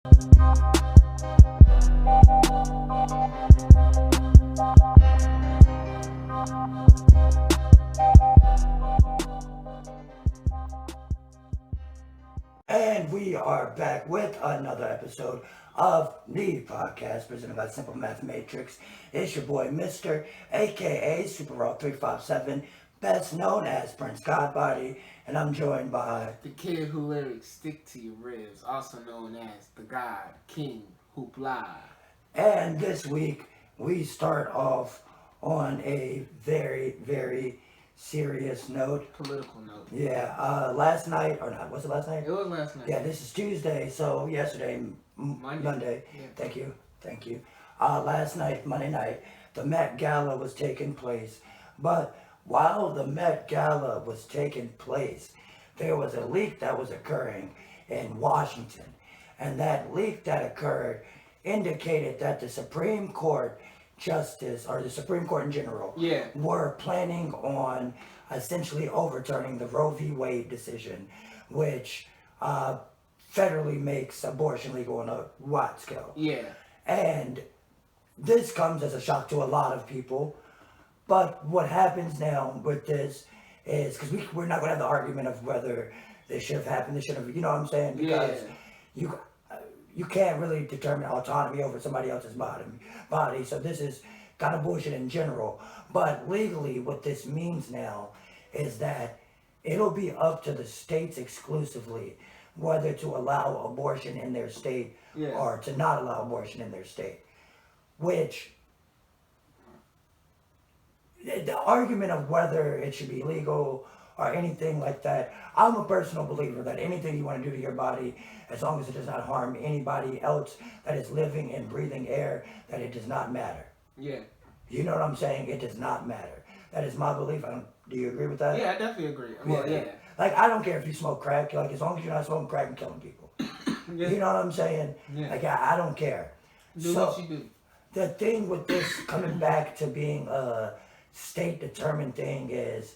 And we are back with another episode of the podcast presented by Simple Math Matrix. It's your boy Mr. aka Super Raw 357, best known as Prince Godbody, and I'm joined by the kid who lyrics stick to your ribs, also known as the God King Hoopla. And this week we start off on a very serious note. Political note. Yeah, last night, or not, was it last night? It was last night. Yeah, this is Tuesday, so yesterday, Monday. Yeah. Thank you. Last night, Monday night, the Met Gala was taking place. But while the Met Gala was taking place, there was a leak that was occurring in Washington. And that leak that occurred indicated that the Supreme Court Justice, or the Supreme Court in general, were planning on essentially overturning the Roe v. Wade decision, which federally makes abortion legal on a wide scale. Yeah. And this comes as a shock to a lot of people. But what happens now with this is, because we're not going to have the argument of whether this should have happened, this should have, you know what I'm saying? Because you can't really determine autonomy over somebody else's body. So this is kind of bullshit in general. But legally, what this means now is that it'll be up to the states exclusively whether to allow abortion in their state or to not allow abortion in their state. Which, the argument of whether it should be legal or anything like that, I'm a personal believer that anything you want to do to your body, as long as it does not harm anybody else that is living and breathing air, that it does not matter. Yeah. You know what I'm saying? It does not matter. That is my belief. Do you agree with that? Yeah, I definitely agree. Yeah. Like, I don't care if you smoke crack. Like, as long as you're not smoking crack and killing people. You know what I'm saying? Yeah. Like, I don't care. Do what you do. The thing with this coming back to being a state-determined thing is,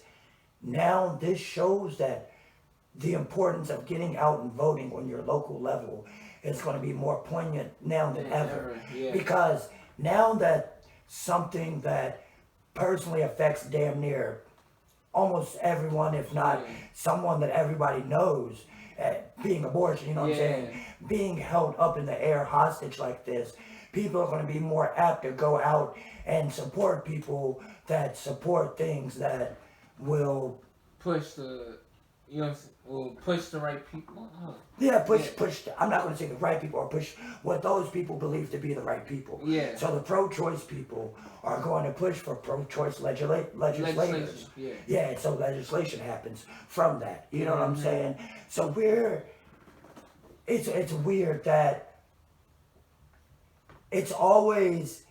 now this shows that the importance of getting out and voting on your local level is going to be more poignant now than ever. Yeah. Because now that something that personally affects damn near almost everyone, if not someone that everybody knows, being abortion, you know what I'm saying? Being held up in the air hostage like this, people are going to be more apt to go out and support people that support things that will push the, push the right people. Push. I'm not going to say the right people, or push what those people believe to be the right people. Yeah. So the pro-choice people are going to push for pro-choice legislators. Yeah. So legislation happens from that. You know what I'm saying? So it's weird that it's always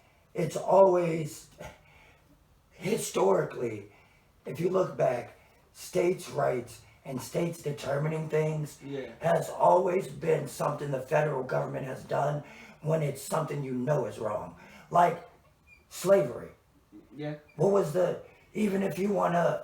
historically, if you look back, states' rights and states determining things has always been something the federal government has done when it's something you know is wrong. Like slavery. Yeah. What was even if you wanna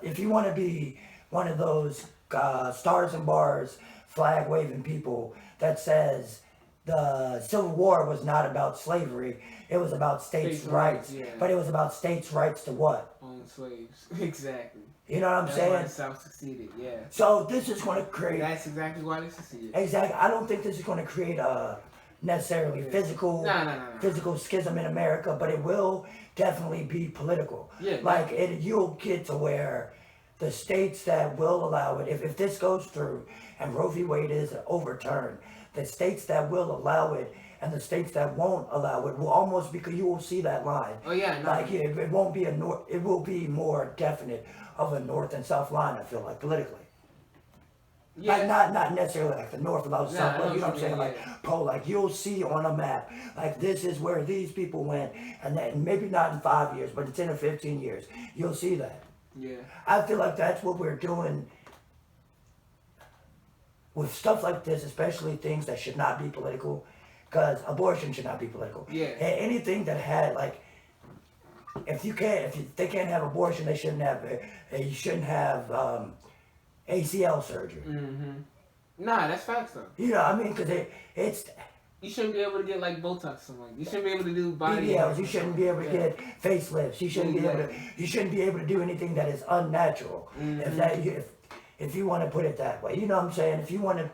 be one of those stars and bars, flag waving people that says the Civil War was not about slavery, it was about states' rights. But it was about states' rights to what? Own slaves. Exactly. You know what I'm saying? That's why the South succeeded, So this is going to create... That's exactly why they succeeded. Exactly. I don't think this is going to create a necessarily physical schism in America, but it will definitely be political. You'll get to where the states that will allow it, if this goes through and Roe v. Wade is overturned, the states that will allow it and the states that won't allow it will almost, because you will see that line. It won't be it will be more definite of a north and south line, I feel like, politically. Not necessarily like the north without south, but you know what I'm saying? Like you'll see on a map, like this is where these people went, and then maybe not in 5 years, but in 10 or 15 years, you'll see that. I feel like that's what we're doing with stuff like this, especially things that should not be political, because abortion should not be political. Anything that had, like, if they can't have abortion, they shouldn't have. You shouldn't have ACL surgery. Nah, that's facts though. You know, I mean, because You shouldn't be able to get like Botox somewhere. You shouldn't be able to do body. BBLs. You shouldn't be able to get facelifts. You shouldn't be able to. You shouldn't be able to do anything that is unnatural. If you want to put it that way, you know what I'm saying. If you want to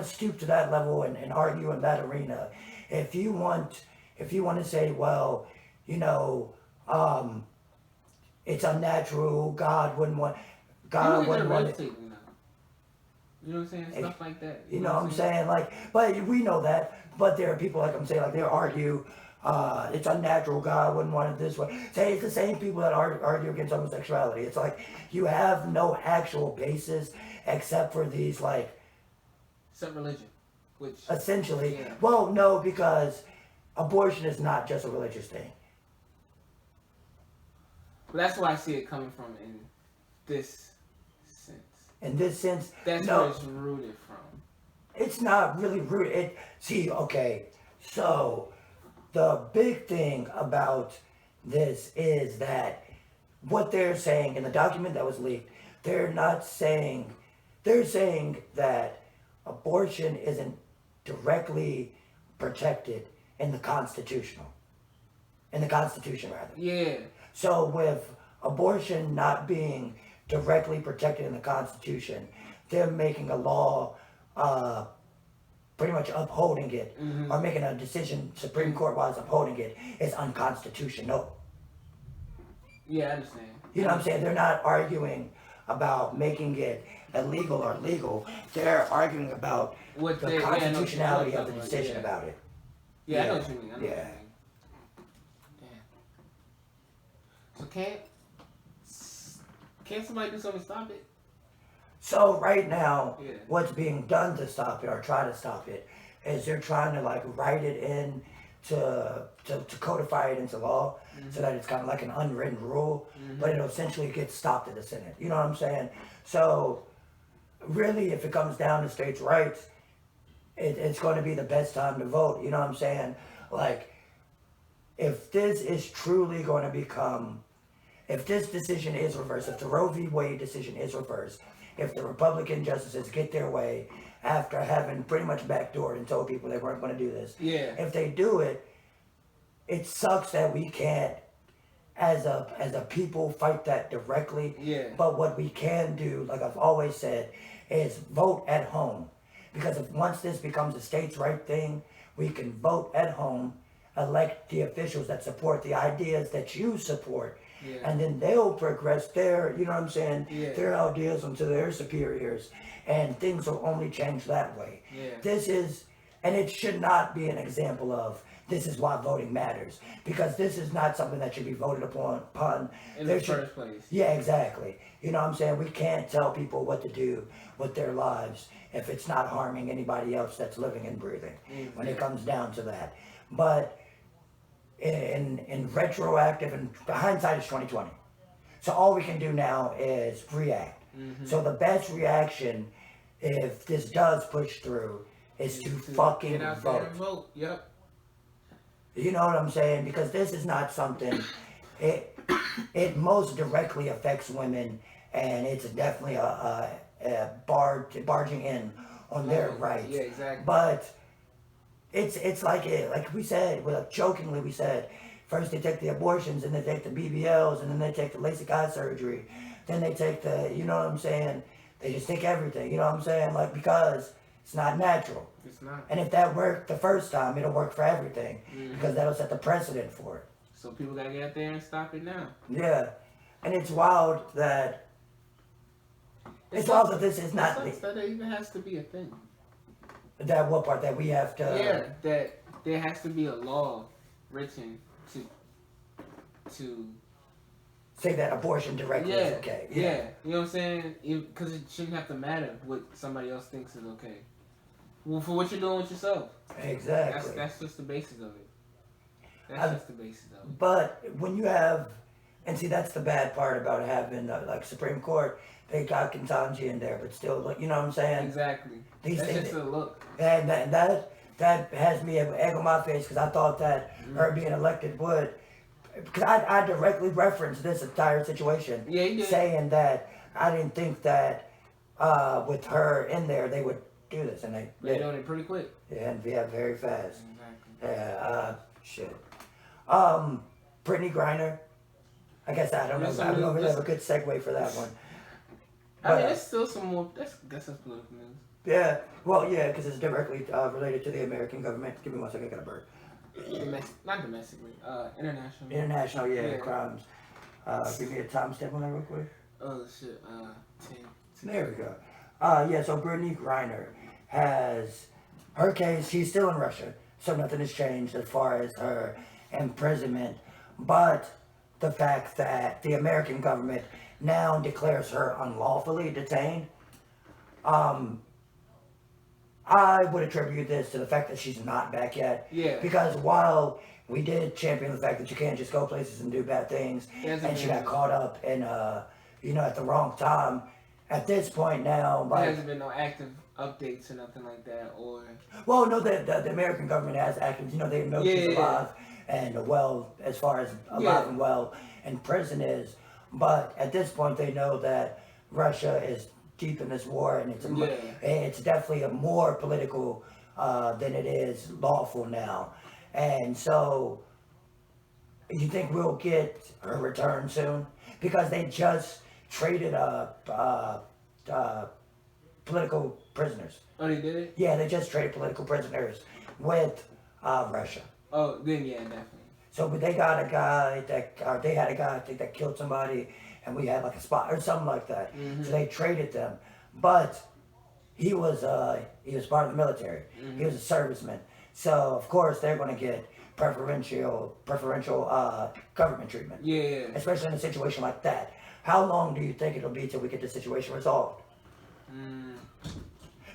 stoop to that level and argue in that arena, if you want to say, well, you know, it's unnatural. God wouldn't want. God wouldn't want it. You know what I'm saying? Stuff like that. You know what I'm saying? Like, but we know that. But there are people, like I'm saying, like they'll argue, it's unnatural, God wouldn't want it this way. Say it's the same people that argue against homosexuality. It's like you have no actual basis except for these, like... Some religion, which... Essentially. Yeah. Well, no, because abortion is not just a religious thing. Well, that's why I see it coming from in this sense. In this sense, that's where it's rooted from. It's not really rooted. Okay, so the big thing about this is that what they're saying in the document that was leaked, they're saying that abortion isn't directly protected in the Constitution rather. Yeah. So with abortion not being directly protected in the Constitution, they're making a law pretty much upholding it, or making a decision Supreme Court wise upholding it is unconstitutional. Yeah, I understand. You know what I'm saying? They're not arguing about making it illegal or legal. They're arguing about the constitutionality of the decision about it. Yeah, I know what you mean. Yeah. So can't somebody do something to stop it? So right now, what's being done to stop it or try to stop it is they're trying to like write it in to codify it into law so that it's kind of like an unwritten rule, but it'll essentially get stopped at the Senate. You know what I'm saying? So really, if it comes down to states' rights, it's going to be the best time to vote. You know what I'm saying? Like, if this is truly going to become, if this decision is reversed, if the Roe v. Wade decision is reversed, if the Republican justices get their way after having pretty much backdoored and told people they weren't going to do this, if they do it, it sucks that we can't, as a people, fight that directly. But what we can do, like I've always said, is vote at home. Because if once this becomes a states' right thing, we can vote at home, elect the officials that support the ideas that you support, and then they'll progress their, you know what I'm saying, their ideas onto their superiors, and things will only change that way. This is, and it should not be an example of, this is why voting matters, because this is not something that should be voted upon in the first place. Yeah, exactly. You know what I'm saying? We can't tell people what to do with their lives if it's not harming anybody else that's living and breathing, when it comes down to that. But in retroactive, and hindsight is 2020. So all we can do now is react. So the best reaction, if this does push through, is to fucking get out vote. there and vote. Yep. You know what I'm saying? Because this is not something, it most directly affects women, and it's definitely a barging in on their rights. Yeah, exactly. But it's like we said, well, jokingly we said, first they take the abortions, and they take the BBLs, and then they take the LASIK eye surgery, then they take the, you know what I'm saying? They just take everything, you know what I'm saying? Like, because it's not natural. It's not. And if that worked the first time, it'll work for everything, because that'll set the precedent for it. So people gotta get out there and stop it now. Yeah. And it's wild that this is not that it even has to be a thing. That what part that we have to that there has to be a law written to say that abortion directly is okay. Yeah, you know what I'm saying? Because it shouldn't have to matter what somebody else thinks is okay. Well, for what you're doing with yourself. Exactly. That's just the basis of it. That's just the basis of it. But when you have, and see, that's the bad part about having like Supreme Court. They got Ketanji in there, but still, like, you know what I'm saying? Exactly. These That's things, just a look. And that has me egg on my face, because I thought that her being elected would, because I directly referenced this entire situation, Yeah, you did. saying that I didn't think that with her in there they would do this, and They're doing it pretty quick. Yeah, and very fast. Exactly. Yeah, shit. Brittany Griner. I guess I don't know. I don't really have a good segue for that one. I mean, there's still some more. I guess that's political news. Yeah, well, yeah, because it's directly related to the American government. Give me 1 second, I got a burp. Not domestically, international. International, yeah. Crimes. Give me a timestamp on that real quick. Oh, shit, 10. There we go. Yeah, so Brittany Griner has her case. She's still in Russia, so nothing has changed as far as her imprisonment. But the fact that the American government now declares her unlawfully detained, I would attribute this to the fact that she's not back yet. Yeah. Because while we did champion the fact that you can't just go places and do bad things, and she got caught up in, at the wrong time, at this point now, there hasn't been no active updates or nothing like that, or. Well, no, the American government has active. They know she's alive and well, as far as alive and well, and prison is. But at this point, they know that Russia is deep in this war, and it's definitely a more political than it is lawful now. And so, you think we'll get her return soon? Because they just traded political prisoners. Oh, they did it? Yeah, they just traded political prisoners with Russia. Oh, then yeah, definitely. So they got a guy they had a guy I think that killed somebody, and we had like a spot or something like that. Mm-hmm. So they traded them, but he was part of the military. Mm-hmm. He was a serviceman. So of course they're going to get preferential government treatment. Yeah. Especially in a situation like that. How long do you think it'll be till we get the situation resolved?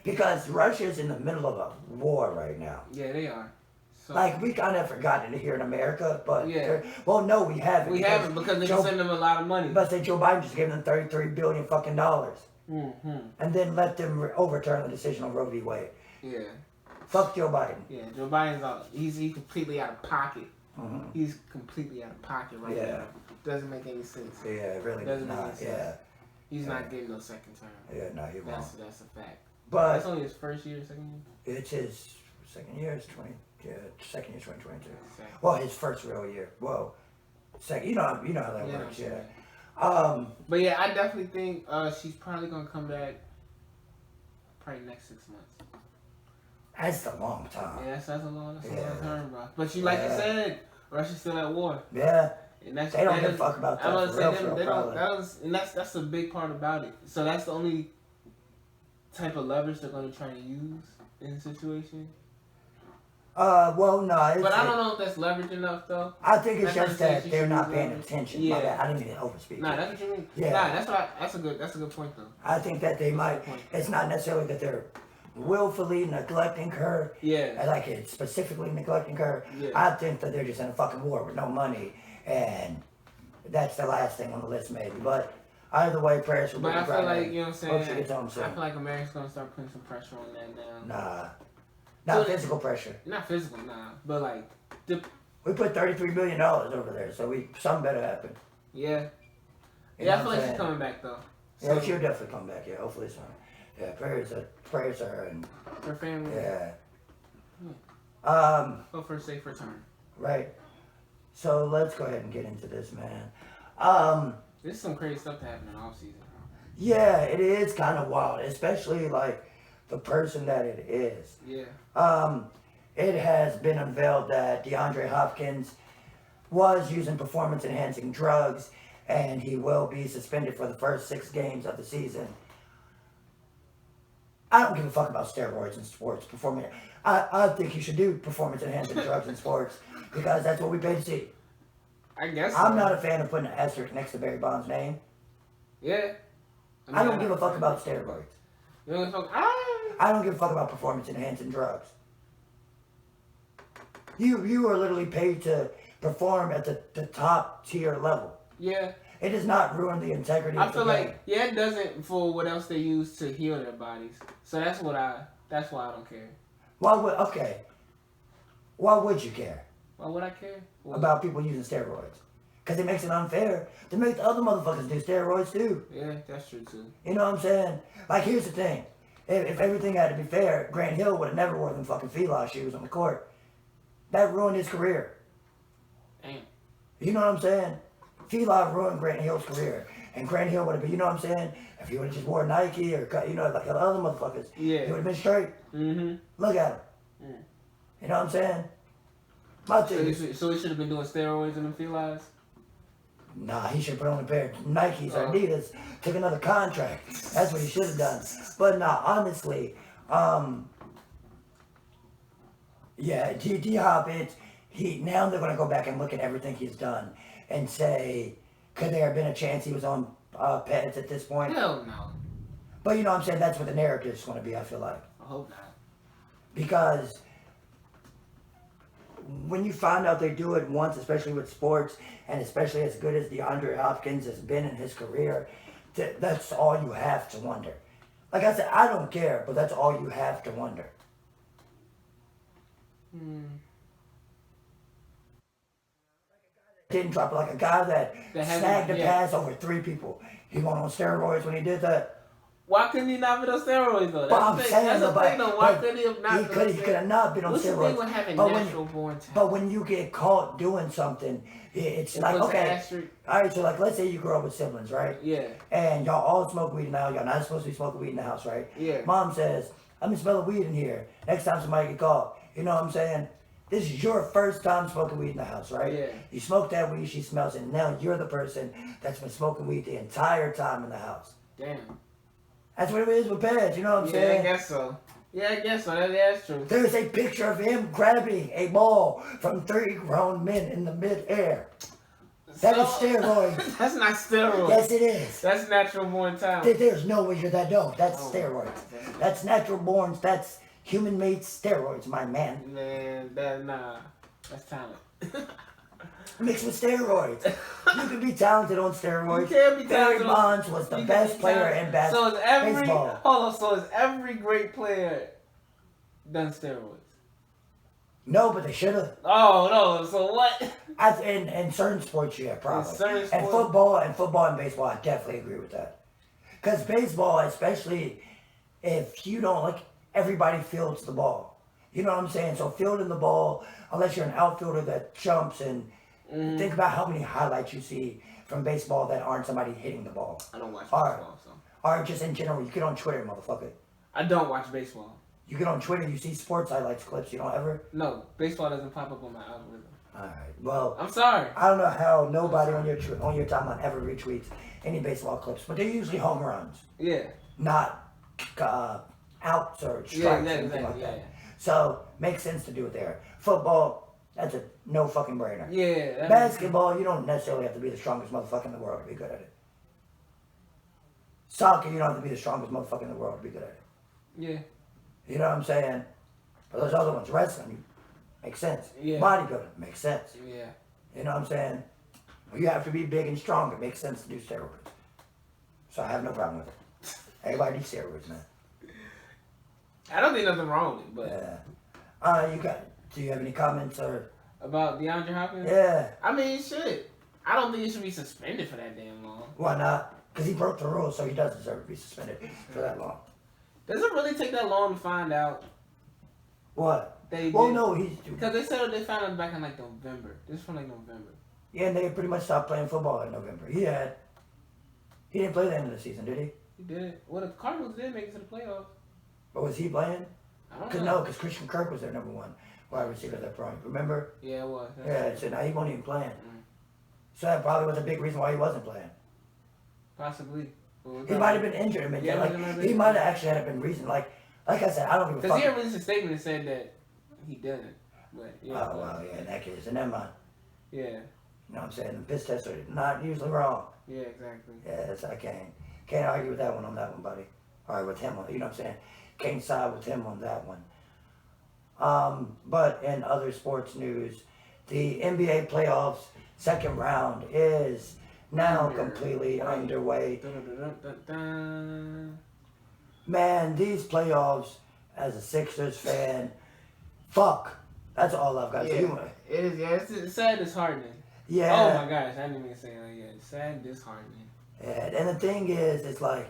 Because Russia's in the middle of a war right now. Yeah, they are. So, like, we kind of forgotten it here in America, but... Yeah. Well, no, we haven't. We haven't, because they send them a lot of money. But Joe Biden just gave them $33 billion fucking dollars. Mm-hmm. And then let them overturn the decision on Roe v. Wade. Yeah. Fuck Joe Biden. Yeah, Joe Biden's he's completely out of pocket. Mm-hmm. He's completely out of pocket right now. Doesn't make any sense. Yeah, it really does not. Yeah. He's not getting no second term. Yeah, no, he won't. That's a fact. But that's only his first year, second year? It's his second year. It's second year, 2022. Exactly. Well, his first real year. Whoa. Second, you know how that works, yeah. But yeah, I definitely think she's probably gonna come back probably next 6 months. That's a long time. Yeah, that's a long term, bro. But you, like you said, Russia's still at war. Yeah. And that's, they don't give a fuck about that. That's a big part about it. So that's the only type of leverage they're gonna try to use in the situation. Well, no. But I don't know if that's leverage enough, though. I think it's just that they're not paying attention. Yeah. I didn't mean to overspeak. Nah, that's what you mean. Yeah. Nah, that's a good point, though. I think that they might. It's not necessarily that they're willfully neglecting her. Yeah. Like it's specifically neglecting her. Yeah. I think that they're just in a fucking war with no money, and that's the last thing on the list, maybe. But either way, prayers for. But I feel like, you know what I'm saying. Hope she gets home soon. I feel like America's gonna start putting some pressure on that now. Nah. Not physical pressure. Not physical, nah. But like, we put $33 billion over there, so something better happen. Yeah. Yeah, I feel like she's coming back though. So, yeah, she'll definitely come back. Yeah, hopefully soon. Yeah, prayers to her and her family. Yeah. Hope for a safe return. Right. So let's go ahead and get into this, man. There's some crazy stuff that happened in off season. Yeah, it is kind of wild, especially like the person that it is. Yeah. It has been unveiled that Deandre Hopkins was using performance-enhancing drugs, and he will be suspended for the first 6 games of the season. I don't give a fuck about steroids in sports. I think you should do performance-enhancing drugs in sports because that's what we pay to see. I guess. I'm not a fan of putting an asterisk next to Barry Bonds' name. Yeah. I don't give a fuck about steroids. You don't give a fuck? I don't give a fuck about performance-enhancing drugs. You are literally paid to perform at the top tier level. Yeah. It does not ruin the integrity of the game. I feel like, it doesn't for what else they use to heal their bodies. So that's why I don't care. Why would you care? Why would I care? About people using steroids? Because it makes it unfair to make the other motherfuckers do steroids too. Yeah, that's true too. You know what I'm saying? Like, here's the thing. If everything had to be fair, Grant Hill would have never worn them fucking Fila shoes on the court. That ruined his career. Damn. You know what I'm saying? Fila ruined Grant Hill's career. And Grant Hill would have been, you know what I'm saying? If he would have just wore Nike or, you know, like the other motherfuckers, Yeah. he would have been straight. Mm-hmm. Look at him. Mm. You know what I'm saying? My thing is, So he should have been doing steroids in the felines? nah, he should have put on a pair of Nikes or Oh. Adidas, took another contract. That's what he should have done. But nah, honestly, yeah, D Hopkins, now they're going to go back and look at everything he's done and say, could there have been a chance he was on peds at this point? Hell no. But you know what I'm saying? That's what the narrative's going to be, I feel like. I hope not. Because when you find out they do it once, especially with sports, and especially as good as DeAndre Hopkins has been in his career, that's all you have to wonder. Like I said, I don't care, but that's all you have to wonder. Didn't drop like a guy that snagged a pass over 3 people. He went on steroids when he did that. Why couldn't he not be on steroids though? But I'm saying, Why couldn't he have not? He could have not been on What's steroids. the thing with having natural born talent? But when you get caught doing something, it's like, okay, all right, so like, let's say you grow up with siblings, right? Yeah. And y'all all smoke weed now. Y'all not supposed to be smoking weed in the house, right? Yeah. Mom says, let me smell the weed in here. Next time somebody get caught, you know what I'm saying? This is your first time smoking weed in the house, right? Yeah. You smoke that weed, she smells it, and now you're the person that's been smoking weed the entire time in the house. Damn. That's what it is with pads, you know what I'm saying? Yeah, I guess so. Yeah, I guess so. That's true. There's a picture of him grabbing a ball from 3 grown men in the mid-air. That is steroids. That's not steroids. Yes, it is. That's natural born talent. There's no way you're that dope. That's steroids. That's natural born. That's human-made steroids, my man. Man, that's talent. Mixed with steroids. You can be talented on steroids. You can't be Barry talented. Bonds was the best player in baseball. So is every great player done steroids? No, but they should have. Oh no! So what? In certain sports, yeah, probably. In certain And football and baseball, I definitely agree with that. Because baseball, especially if you don't like, everybody fields the ball. You know what I'm saying? So fielding the ball, unless you're an outfielder that jumps and think about how many highlights you see from baseball that aren't somebody hitting the ball. I don't watch baseball, so. Or just in general, you get on Twitter, motherfucker. I don't watch baseball. You get on Twitter, you see sports highlights clips, you don't ever? No, baseball doesn't pop up on my algorithm. Alright, well. I'm sorry. I don't know how nobody on your timeline ever retweets any baseball clips, but they're usually home runs. Yeah. Not outs or strikes or anything like that. So, makes sense to do it there. Football, that's a no fucking brainer. Yeah. Basketball, you don't necessarily have to be the strongest motherfucker in the world to be good at it. Soccer, you don't have to be the strongest motherfucker in the world to be good at it. Yeah. You know what I'm saying? But those other ones, wrestling, makes sense. Yeah. Bodybuilding, makes sense. Yeah. You know what I'm saying? Well, you have to be big and strong. It makes sense to do steroids. So I have no problem with it. Everybody needs steroids, man. I don't think nothing wrong with it, but. Yeah. Do you have any comments or? About DeAndre Hopkins? Yeah. I mean, shit. I don't think he should be suspended for that damn long. Why not? Because he broke the rules, so he does deserve to be suspended for that long. Does it really take that long to find out? What? No, because they said they found out back in like November. This is from like November. Yeah, and they pretty much stopped playing football in November. He didn't play the end of the season, did he? He did. Well, the Cardinals did make it to the playoffs. But was he playing? I don't know. Because Christian Kirk was their number 1 wide receiver at that point. Remember? Yeah, it was. So now he wasn't even playing. So that probably was a big reason why he wasn't playing. Possibly. He might have been injured. I mean, he might have actually had been reason. Like I said, I don't give a fuck. Because he had released a statement that said that he didn't. But yeah. Oh well, yeah. In that case, then never mind. Yeah. You know what I'm saying? The piss tests are not usually wrong. Yeah, exactly. Yes, I can't argue with that one on that one, buddy. All right, with him on, you know what I'm saying? Can't side with him on that one. But in other sports news, the NBA playoffs second round is now completely underway. Man, these playoffs, as a Sixers fan, fuck. That's all I've got to say. It is, yeah. It's sad, disheartening. Yeah. Oh my gosh, I didn't even say that yet. It's sad, disheartening. Yeah, and the thing is, it's like,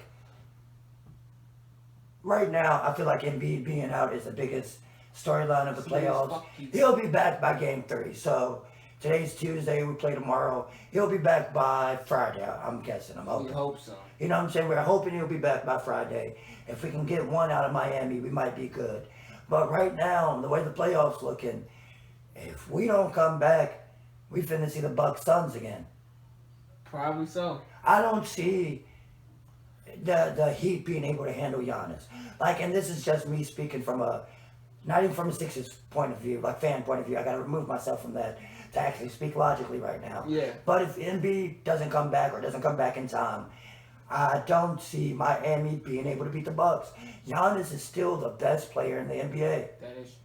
right now, I feel like Embiid being out is the biggest storyline of the playoffs. Fuck you. He'll be back by game 3. So today's Tuesday. We play tomorrow. He'll be back by Friday. I'm guessing. I'm We hoping. hope so. You know what I'm saying? We're hoping he'll be back by Friday. If we can get one out of Miami, we might be good. But right now, the way the playoffs looking, if we don't come back, we finna see the Bucks Suns again. Probably so. I don't see the Heat being able to handle Giannis. Like, and this is just me speaking from not even from a Sixers point of view, like fan point of view. I got to remove myself from that to actually speak logically right now. Yeah. But if Embiid doesn't come back or doesn't come back in time, I don't see Miami being able to beat the Bucks. Giannis is still the best player in the NBA.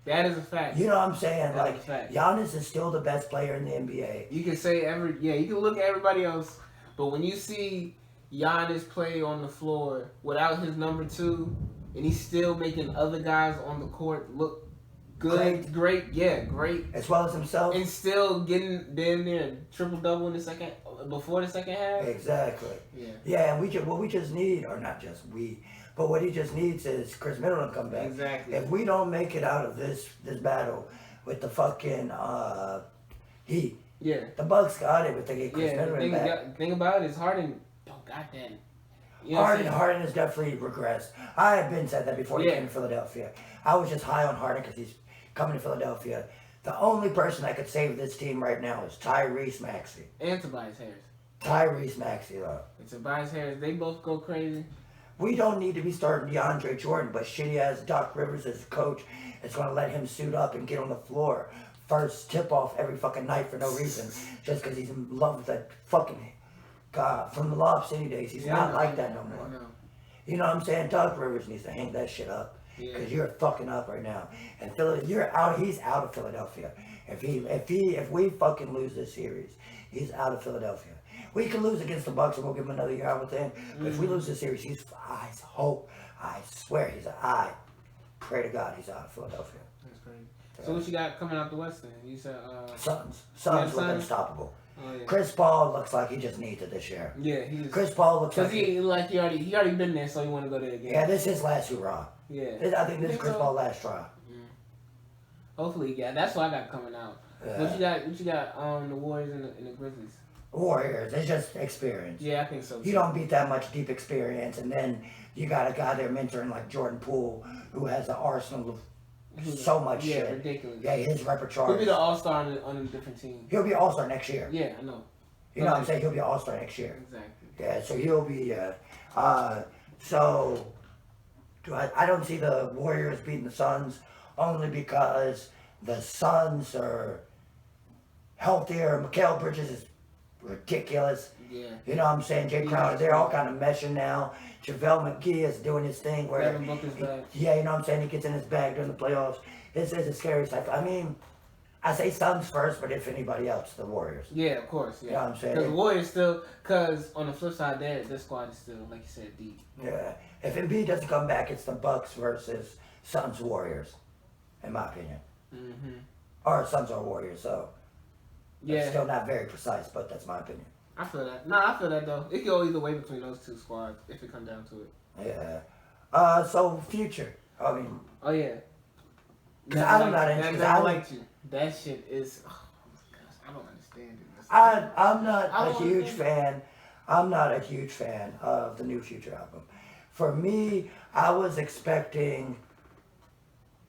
That is a fact. You know what I'm saying? That Like, is a fact. Giannis is still the best player in the NBA. You can say you can look at everybody else, but when you see Giannis play on the floor without his number 2, and he's still making other guys on the court look good, great, As well as himself. and still getting damn near triple double in before the second half. Exactly. Yeah. Yeah, and what we just need, or not just we, but what he just needs is Chris Middleton to come back. Exactly. If we don't make it out of this battle with the fucking Heat, Yeah. the Bucks got it if they get Chris Yeah. The Middleton back. thing about it is Harden. Oh goddamn. You know what I'm saying? Harden has definitely regressed. I had been said that before he Yeah. came to Philadelphia. I was just high on Harden because he's coming to Philadelphia. The only person that could save this team right now is Tyrese Maxey. And Tobias Harris. Tyrese Maxey, though. And Tobias Harris, they both go crazy. We don't need to be starting DeAndre Jordan, but shitty ass Doc Rivers as coach is going to let him suit up and get on the floor. First tip off every fucking night for no reason. Just because he's in love with that fucking God. From the Lob City days, he's not like that no more. No. You know what I'm saying? Doc Rivers needs to hang that shit up. Yeah. Because you're fucking up right now. And you're out. He's out of Philadelphia. If we fucking lose this series, he's out of Philadelphia. We can lose against the Bucks and we'll give him another year out with him. But if we lose this series, I swear I pray to God he's out of Philadelphia. That's crazy. So what you got coming out the West then? You said Suns look Suns? unstoppable. Oh, yeah. Chris Paul looks like he just needs it this year. Yeah, he just Chris Paul looks because like he already been there, so he want to go there again. yeah, this is his last hurrah. Yeah. I think this is Chris so? Paul's last try. Hopefully, yeah. That's what I got coming out. Yeah. What you got on the Warriors and the Grizzlies? Warriors, it's just experience. Yeah, I think so. You don't beat that much deep experience, and then you got a guy there mentoring like Jordan Poole, who has an arsenal of so much shit. Ridiculous. Yeah, his repertoire. He'll be the All-Star on a different team. He'll be All-Star next year. Yeah, I know. You know what I'm saying? He'll be All-Star next year. Exactly. Yeah, so he'll be. I don't see the Warriors beating the Suns only because the Suns are healthier. Mikal Bridges is ridiculous. Yeah. You know what I'm saying? Jay Crowder, they're all kind of meshing now. JaVale McGee is doing his thing where, Devin Booker's back. yeah, you know what I'm saying? He gets in his bag during the playoffs. This is a scary stuff. I mean, I say Suns first, but if anybody else, the Warriors. Yeah, of course. Yeah. You know what I'm saying? Because the Warriors because on the flip side, their squad is still, like you said, deep. Yeah. If Embiid doesn't come back, it's the Bucks versus Suns Warriors, in my opinion. Mm-hmm. Or Suns or Warriors, so. Yeah. It's still not very precise, but that's my opinion. I feel that. I feel that though. It could go either way between those two squads if it comes down to it. Yeah. So future. I mean. Oh yeah. Cause I'm not interested. I like you. That shit is. Oh my gosh, I don't understand it. I'm not a huge fan. I'm not a huge fan of the new Future album. For me, I was expecting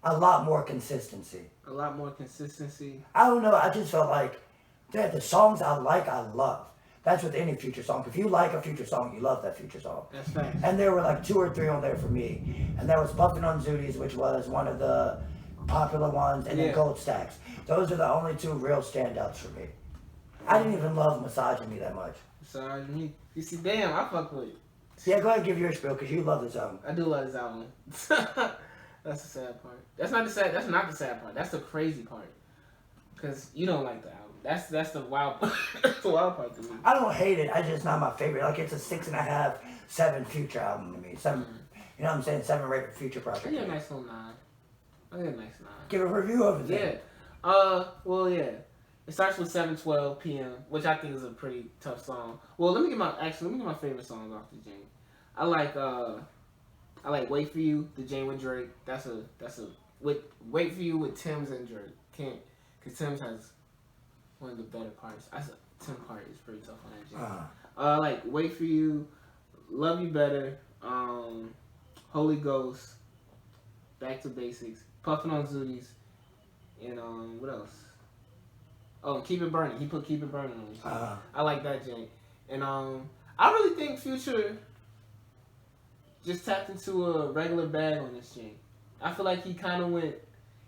a lot more consistency. A lot more consistency. I don't know. I just felt like the songs I like, I love. That's with any Future song. If you like a Future song, you love that Future song. That's facts. And there were like 2 or 3 on there for me. And that was Buffin' on Zooties, which was one of the popular ones, and then Gold Stacks. Those are the only 2 real standouts for me. I didn't even love Misogyny that much. Misogyny. You see, damn, I fuck with it. Yeah, go ahead and give your spiel, because you love this album. I do love this album. That's the sad part. That's not the sad part. That's the crazy part. Because you don't like the album. That's the wild part. That's the wild part to me. I don't hate it. It's just not my favorite. Like, it's a 6.5, 7 Future album to me. 7, you know what I'm saying? 7 rated Future project. I get a nice little 9. I get a nice 9. Give a review of it. Yeah. Well, yeah. It starts with 7:12 p.m., which I think is a pretty tough song. Well, let me get my favorite songs off the jam. I I like Wait For You, the Jane with Drake. That's a with Wait For You with Tim's and Drake. Can't, cause Tim's has one of the better parts. Tim part is pretty tough on that Jane. I like Wait For You, Love You Better, Holy Ghost, Back to Basics, Puffin' on Zooties, and what else? Oh, Keep It Burning. He put Keep It Burning on his I like that Jane. And I really think Future just tapped into a regular bag on this Jane. I feel like he kind of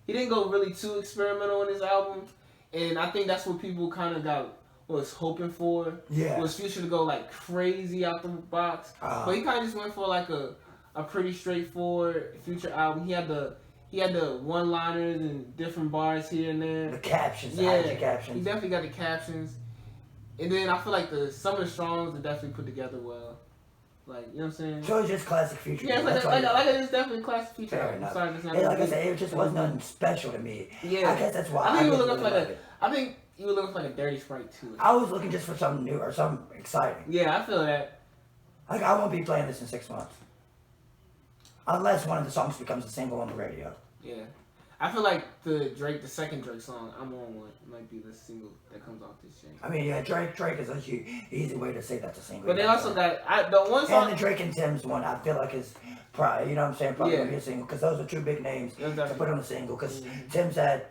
he didn't go really too experimental on his album, and I think that's what people kind of was hoping for. Yeah. Was Future to go like crazy out the box, but he kind of just went for like a pretty straightforward Future album. He had the one-liners and different bars here and there. The captions, yeah, the captions. He definitely got the captions. And then I feel like some of the songs are definitely put together well. Like, you know what I'm saying? So it's just classic Future. Yeah, it's definitely classic Future. Fair enough. Sorry, that's not like I said, it just wasn't nothing special to me. Yeah. I guess that's why I think you were looking really for like a Dirty Sprite too. I was looking just for something new or something exciting. Yeah, I feel that. Like, I won't be playing this in 6 months. Unless one of the songs becomes a single on the radio. Yeah. I feel like the second Drake song, I'm On One, might be the single that comes off this chain. I mean, yeah, Drake is an easy way to say that's a single. But they also got, the one song... And the Drake and Tim's one, I feel like is probably, you know what I'm saying, probably going to be a single. Because those are two big names to put on a single. Because Tim's had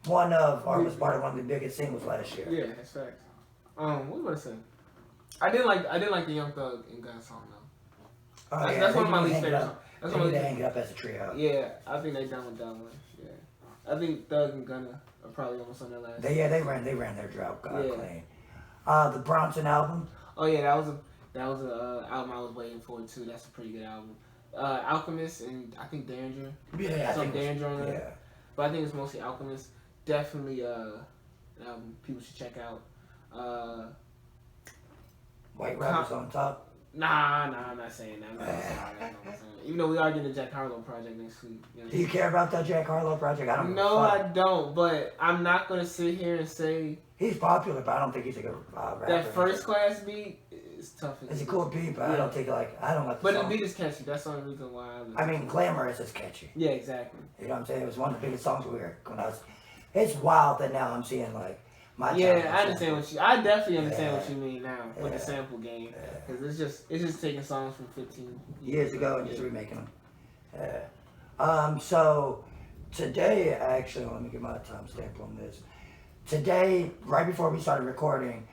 was part of one of the biggest singles last year. Yeah, that's facts. What was I say? I didn't like the Young Thug and Gun song though. That's one of my least favorite songs. They need to hang it up as a trio. Yeah, I think they done with that one. Yeah, I think Thug and Gunna are probably almost on their last. They ran their drought clean. The Bronson album. Oh yeah, that was a album I was waiting for too. That's a pretty good album. Alchemist and I think Deandre. Yeah, some Deandre on there. Yeah. But I think it's mostly Alchemist. Definitely an album people should check out. White Rappers on Top. Nah, I'm not saying that. I'm not saying that. Even though we are getting the Jack Harlow project next week. You know, do you care about that Jack Harlow project? I don't know. No, I don't. But I'm not gonna sit here and say he's popular, but I don't think he's a good rapper. That First Class beat is tough. It's a cool beat, but I don't think I don't like the But song. the beat is catchy. That's the only reason why. I mean, Glamorous is catchy. Yeah, exactly. You know what I'm saying? It was one of the biggest songs we heard when I was. It's wild that now I'm seeing like my. Yeah, I understand I definitely understand what you mean now with the sample game, because it's just taking songs from 15 years ago and just remaking them. So today, actually, let me get my timestamp on this. Today, right before we started recording,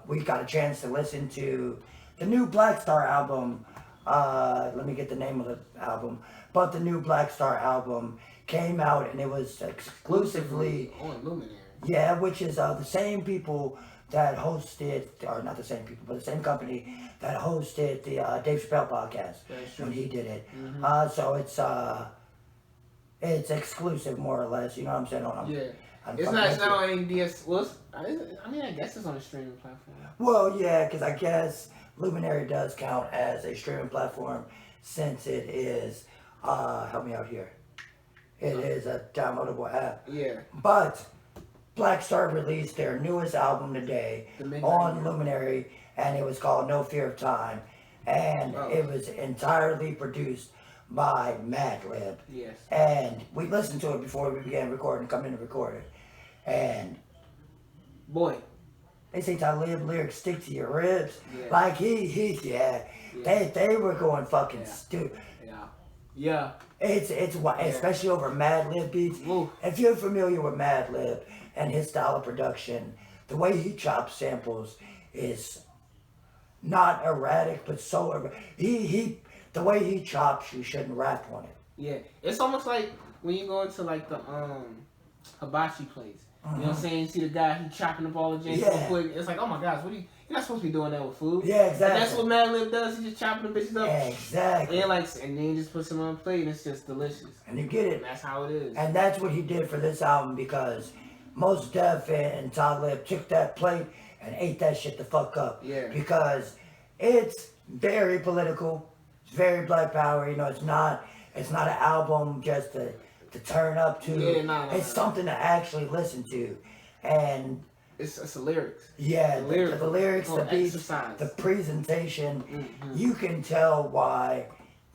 we got a chance to listen to the new Black Star album. Let me get the name of the album. But the new Black Star album came out, and it was exclusively on Luminary. Yeah, which is the same people that hosted, or not the same people, but the same company that hosted the Dave Chappelle podcast when he did it. Mm-hmm. So it's exclusive more or less. You know what I'm saying? It's not on any DS. Well, I mean, I guess it's on a streaming platform. Well, yeah, because I guess Luminary does count as a streaming platform since it is. Help me out here. It is a downloadable app. Yeah. But Black Star released their newest album today on Luminary, and it was called No Fear of Time, and it was entirely produced by Madlib. Yes. And we listened to it before we began recording, come in and record it, and boy, they say Talib lyrics stick to your ribs. Yeah. Like they were going fucking stupid. Yeah. It's especially over Madlib beats. Ooh. If you're familiar with Madlib and his style of production, the way he chops samples is not erratic, but so the way he chops, you shouldn't rap on it. Yeah, it's almost like when you go into like the hibachi place. You know what I'm saying? You see the guy, he chopping up all the jank real quick. It's like, oh my gosh, you're not supposed to be doing that with food. Yeah, exactly. And that's what Madlib does. He just chopping the bitches up. Yeah, exactly. And then he just puts them on a plate, and it's just delicious. And you get it. And that's how it is. And that's what he did for this album, because Mos Def and Talib took that plate and ate that shit the fuck up. Yeah. Because it's very political. It's very Black Power. You know, it's not an album just to turn up to. Yeah, it's something to actually listen to. And it's the lyrics. Yeah, the lyrics, the beats, the presentation. Mm-hmm. You can tell why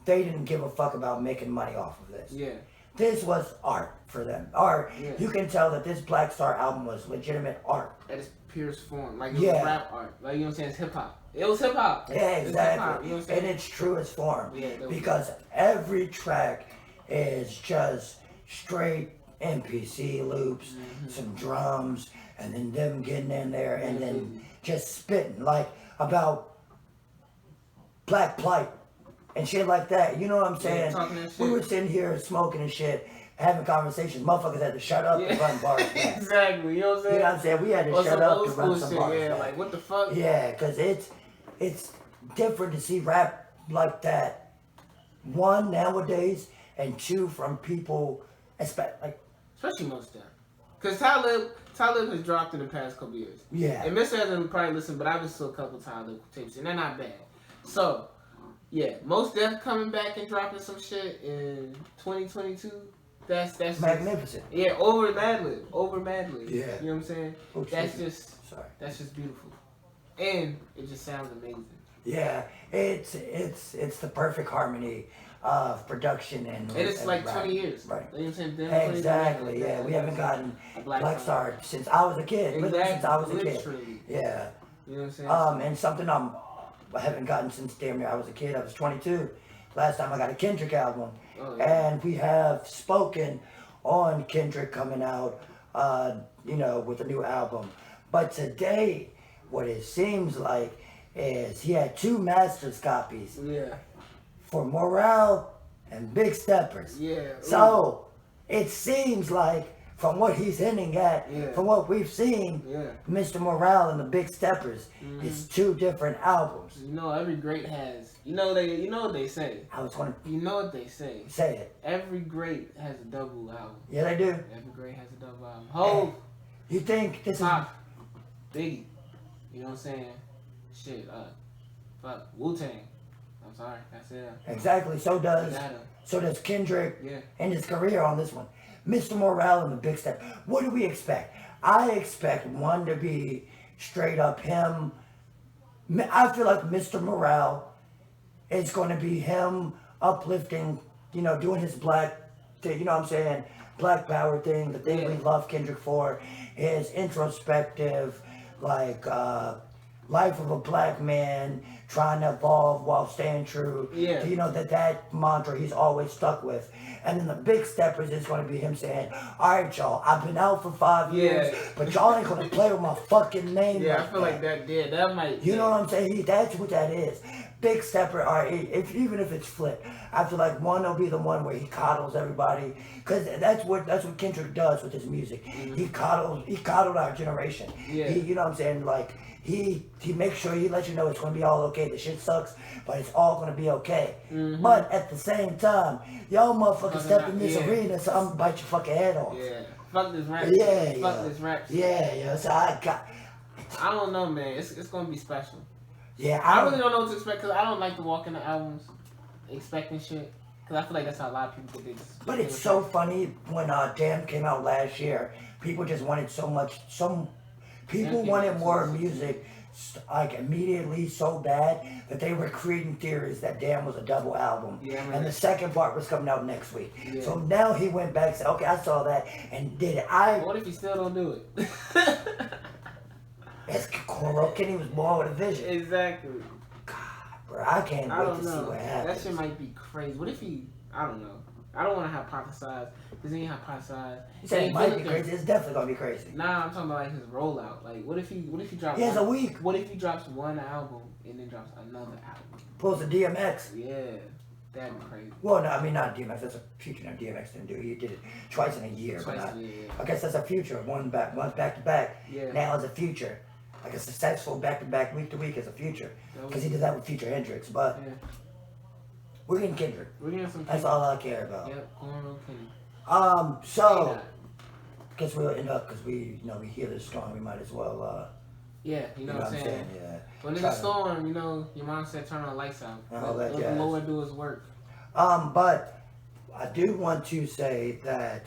they didn't give a fuck about making money off of this. Yeah. This was art for them. Art. Yeah. You can tell that this Black Star album was legitimate art. At its purest form. Like, it was Yeah. rap art. Like, you know what I'm saying? It's hip-hop. It was hip-hop. Yeah, It's exactly. hip-hop, you know what I'm saying? In its truest form. Yeah, that was- Because every track is just straight MPC loops, some drums, and then them getting in there and then just spitting like about black plight and shit like that. You know what I'm saying? talking that shit. We were sitting here smoking and shit, having conversations. Motherfuckers had to shut up and run bars back. Exactly. You know what I'm saying? You know what I'm saying? We had to Or shut some up old to run school some shit, bars yeah. back. Like, what the fuck? Yeah, because it's different to see rap like that. One, nowadays, and two, from people, Especially most of them. Because Talib has dropped in the past couple years. yeah. And Mr. hasn't probably listened, but I've listened to a couple Talib tapes, and they're not bad. So, yeah, Most Def coming back and dropping some shit in 2022. That's Magnificent. Just, yeah, over Madlib. Yeah. You know what I'm saying? Oh, That's excuse me. just Sorry. that's just beautiful. And it just sounds amazing. Yeah, it's the perfect harmony of production and it's like rap. 20 years. Right. You know what I'm saying? Damn, Exactly. 20 years. Yeah, we haven't gotten a Black Star since I was a kid. Literally Exactly. since I was a kid. Literally. Yeah. You know what I'm saying? And something I haven't gotten since damn near I was a kid. I was 22. Last time I got a Kendrick album, Oh, yeah. and we have spoken on Kendrick coming out, with a new album. But today, what it seems like is he had two masters copies Yeah. for Morale and Big Steppers. Yeah. So it seems like, from what he's hinting at, Yeah. from what we've seen, Yeah. Mr. Morale and the Big Steppers is two different albums. You know, every great has. You know what they say. I was going to You know what they say. say it. Every great has a double album. Yeah, they do. Every great has a double album. Hov, You think this is Pop, Biggie. You know what I'm saying? Shit, fuck, Wu-Tang. I'm sorry, that's it. exactly? So does Got Kendrick Yeah. and his career on this one. Mr. Morale and the Big Step. What do we expect? I expect one to be straight up him. I feel like Mr. Morale is going to be him uplifting, doing his black thing, you know what I'm saying? Black power thing, the thing we love Kendrick for, his introspective, like, life of a black man trying to evolve while staying true. Yeah. That mantra he's always stuck with. And then the Big Steppers is going to be him saying, all right, y'all, I've been out for 5 years, but y'all ain't going to play with my fucking name. Yeah, I feel like that might. You know what I'm saying? That's what that is. Big Stepper, all right, even if it's flipped, I feel like one will be the one where he coddles everybody, because that's what Kendrick does with his music. He coddled our generation. Yeah. You know what I'm saying? Like, he makes sure he lets you know it's going to be all okay. The shit sucks, but it's all going to be okay. But at the same time, y'all motherfuckers step in this arena, so I'm going to bite your fucking head off. Yeah. Fuck this rap. Yeah, Fuck this rap. Yeah. So I don't know, man. It's going to be special. Yeah, I really don't know what to expect, because I don't like to walk into albums expecting shit. Because I feel like that's how a lot of people get this. But it's so funny when Damn came out last year. People just wanted so much. People wanted more music, like immediately, so bad that they were creating theories that Damn was a double album, and the second part was coming out next week. Yeah. So now he went back and said, "Okay, I saw that and did it." What if he still don't do it? It's Koro Kenny was born with a vision. Exactly. God, bro, I can't I wait don't to see know. what That happens. shit might be crazy. What if he? I don't know. I don't want to hypothesize. Because he ain't hypothesize. You said it might be crazy. It's definitely gonna be crazy. Nah, I'm talking about like his rollout. Like, what if he drops? He has a week. What if he drops one album and then drops another album? Pulls the DMX. Yeah, that'd be crazy. Well, no, I mean not DMX. That's a future. No, DMX didn't do it. He did it twice in a year. Twice but not, in a year, yeah. I guess that's a future. One back to back. Yeah. Now is a future. Like a successful back to back, week to week is a future. Because he did that with Future Hendrix. But Yeah. we're getting Kendrick. We're getting some. That's all I care about. Yep, Cornrow Kenny. So guess we'll end up because we hear the storm. We might as well. Yeah, you know what I'm saying. Yeah. When there's a storm, your mom said turn the lights out. Let the Lord do His work. But I do want to say that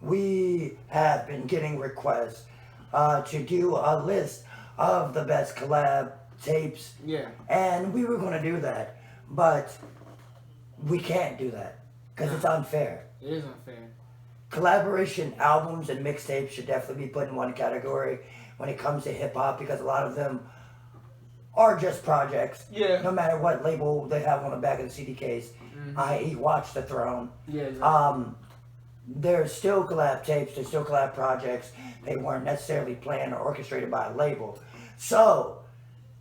we have been getting requests to do a list of the best collab tapes. Yeah. And we were going to do that. But we can't do that because No. it's unfair. It is unfair. Collaboration albums and mixtapes should definitely be put in one category when it comes to hip hop because a lot of them are just projects. Yeah. No matter what label they have on the back of the CD case, i.e., Watch the Throne. Yeah. Exactly. There's still collab tapes, there's still collab projects. They weren't necessarily planned or orchestrated by a label. So,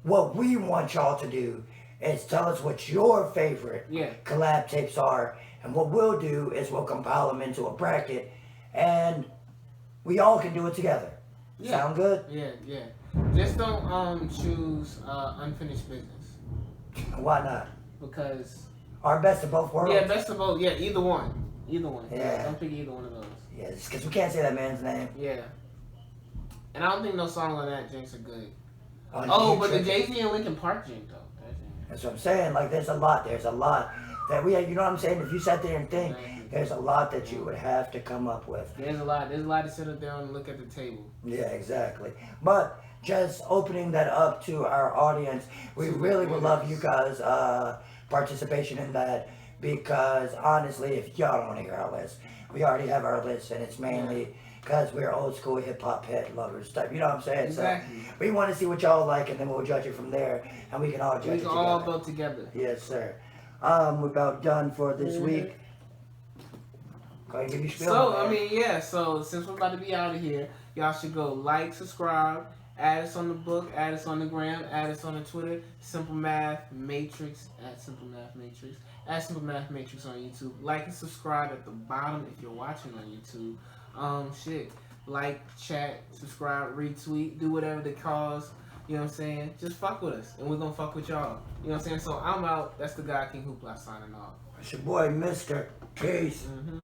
what we want y'all to do is tell us what your favorite collab tapes are, and what we'll do is we'll compile them into a bracket, and we all can do it together. Yeah. Sound good? Yeah. Just don't choose Unfinished Business. Why not? Because our best of both worlds. Yeah, best of both. Yeah, either one. Yeah. Don't pick either one of those. Yeah, because we can't say that man's name. Yeah. And I don't think no song on that jinx are good. But the Jay-Z and Linkin Park jinx though. That's what I'm saying. Like, there's a lot that we, you know what I'm saying? If you sat there and think, there's a lot that you would have to come up with. There's a lot to sit up there and look at the table. Yeah, exactly. But just opening that up to our audience, we really would love you guys' participation in that, because honestly, if y'all don't want to hear our list, we already have our list, and it's mainly because we're old school hip hop head lovers type. You know what I'm saying? Exactly. So we want to see what y'all like, and then we'll judge it from there, and we can all judge it together. We can all vote together. Yes, sir. We're about done for this week. Go ahead and give your spiel. So since we're about to be out of here, y'all should go like, subscribe, add us on the book, add us on the gram, add us on the Twitter, Simple Math Matrix, at Simple Math Matrix, at Simple Math Matrix on YouTube. Like and subscribe at the bottom if you're watching on YouTube. Like, chat, subscribe, retweet, do whatever the cause. You know what I'm saying? Just fuck with us, and we're gonna fuck with y'all. You know what I'm saying? So I'm out. That's the guy King Hoopla signing off. It's your boy, Mr. Peace. Mm-hmm.